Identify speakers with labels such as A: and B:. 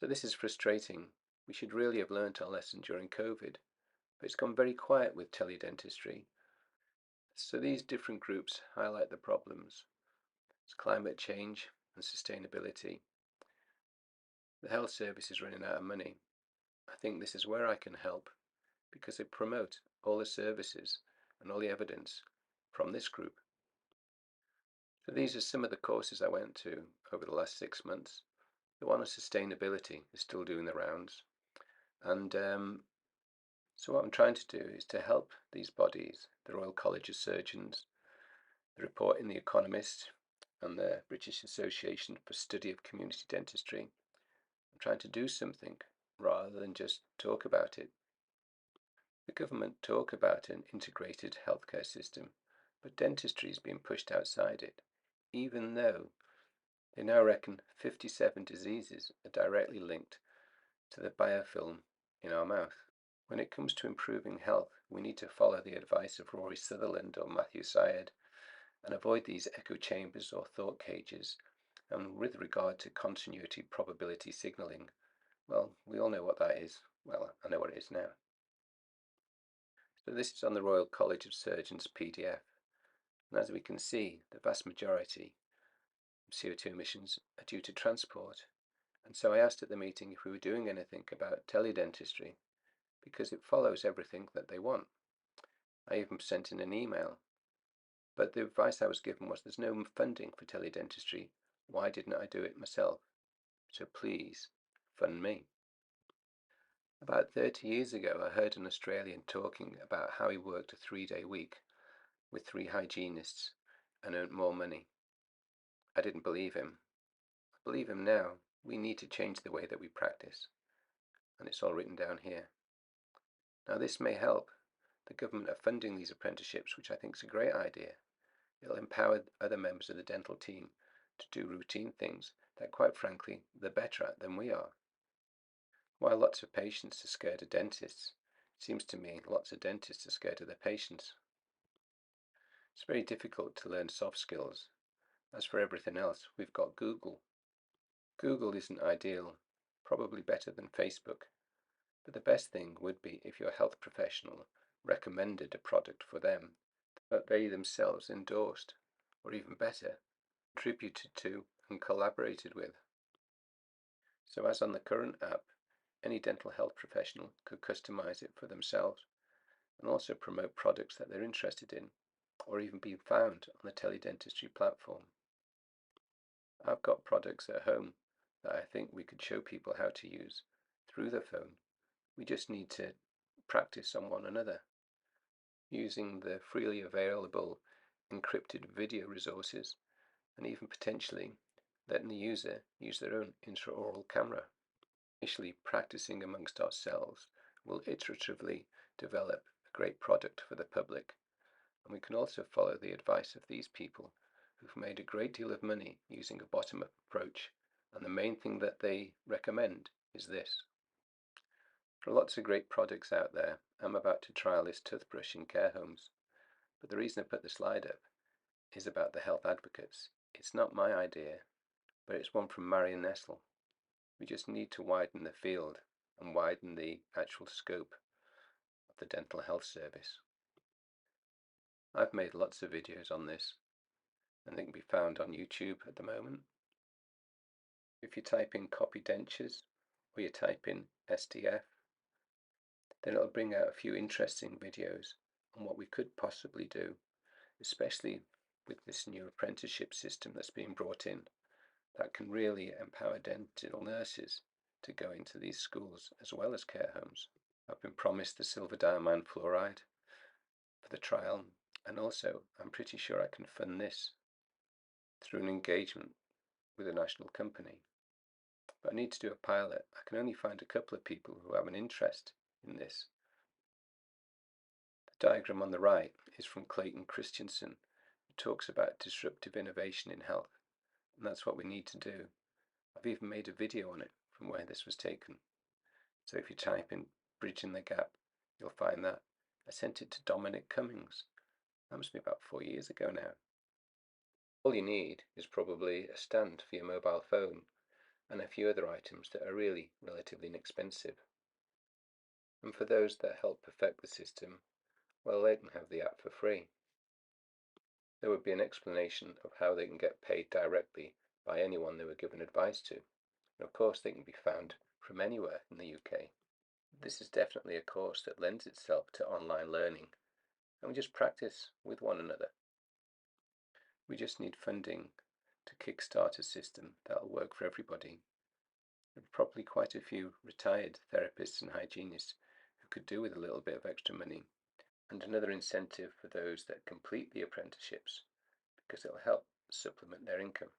A: So this is frustrating. We should really have learnt our lesson during COVID, but it's gone very quiet with teledentistry. So these different groups highlight the problems. It's climate change and sustainability. The health service is running out of money. I think this is where I can help because they promote all the services and all the evidence from this group. So these are some of the courses I went to over the last 6 months. The one on sustainability is still doing the rounds. And so what I'm trying to do is to help these bodies, the Royal College of Surgeons, the report in The Economist, and the British Association for Study of Community Dentistry. I'm trying to do something rather than just talk about it. The government talk about an integrated healthcare system, but dentistry is being pushed outside it, even though they now reckon 57 diseases are directly linked to the biofilm in our mouth. When it comes to improving health, we need to follow the advice of Rory Sutherland or Matthew Syed and avoid these echo chambers or thought cages. And with regard to continuity probability signaling, well, we all know what that is. Well, I know what it is now. So this is on the Royal College of Surgeons PDF. And as we can see, the vast majority of CO2 emissions are due to transport. And so I asked at the meeting if we were doing anything about teledentistry, because it follows everything that they want. I even sent in an email. But the advice I was given was there's no funding for teledentistry. Why didn't I do it myself? So please, fund me. About 30 years ago, I heard an Australian talking about how he worked a 3-day week with 3 hygienists and earned more money. I didn't believe him. I believe him now. We need to change the way that we practice. And it's all written down here. Now this may help. The government are funding these apprenticeships, which I think is a great idea. It'll empower other members of the dental team to do routine things that, quite frankly, they're better at than we are. While lots of patients are scared of dentists, it seems to me lots of dentists are scared of their patients. It's very difficult to learn soft skills. As for everything else, we've got Google. Google isn't ideal, probably better than Facebook, but the best thing would be if your health professional recommended a product for them that they themselves endorsed, or even better, contributed to and collaborated with. So as on the current app, any dental health professional could customize it for themselves and also promote products that they're interested in, or even be found on the teledentistry platform. I've got products at home that I think we could show people how to use through the phone. We just need to practice on one another, using the freely available encrypted video resources, and even potentially letting the user use their own intraoral camera. Initially practicing amongst ourselves will iteratively develop a great product for the public, and we can also follow the advice of these people who've made a great deal of money using a bottom-up approach, and the main thing that they recommend is this. There are lots of great products out there. I'm about to trial this toothbrush in care homes, but the reason I put the slide up is about the health advocates. It's not my idea, but it's one from Marion Nestle. We just need to widen the field and widen the actual scope of the dental health service. I've made lots of videos on this, and they can be found on YouTube at the moment. If you type in copy dentures, or you type in SDF, then it'll bring out a few interesting videos on what we could possibly do, especially with this new apprenticeship system that's being brought in that can really empower dental nurses to go into these schools as well as care homes. I've been promised the silver diamond fluoride for the trial, and also I'm pretty sure I can fund this through an engagement with a national company. But I need to do a pilot. I can only find a couple of people who have an interest in this. The diagram on the right is from Clayton Christensen, who talks about disruptive innovation in health, and that's what we need to do. I've even made a video on it from where this was taken. So if you type in Bridging the Gap, you'll find that. I sent it to Dominic Cummings. That must be about 4 years ago now. All you need is probably a stand for your mobile phone and a few other items that are really relatively inexpensive. And for those that help perfect the system, well, they can have the app for free. There would be an explanation of how they can get paid directly by anyone they were given advice to. And of course, they can be found from anywhere in the UK. This is definitely a course that lends itself to online learning, and we just practice with one another. We just need funding to kickstart a system that'll work for everybody. There are probably quite a few retired therapists and hygienists who could do with a little bit of extra money, and another incentive for those that complete the apprenticeships, because it'll help supplement their income.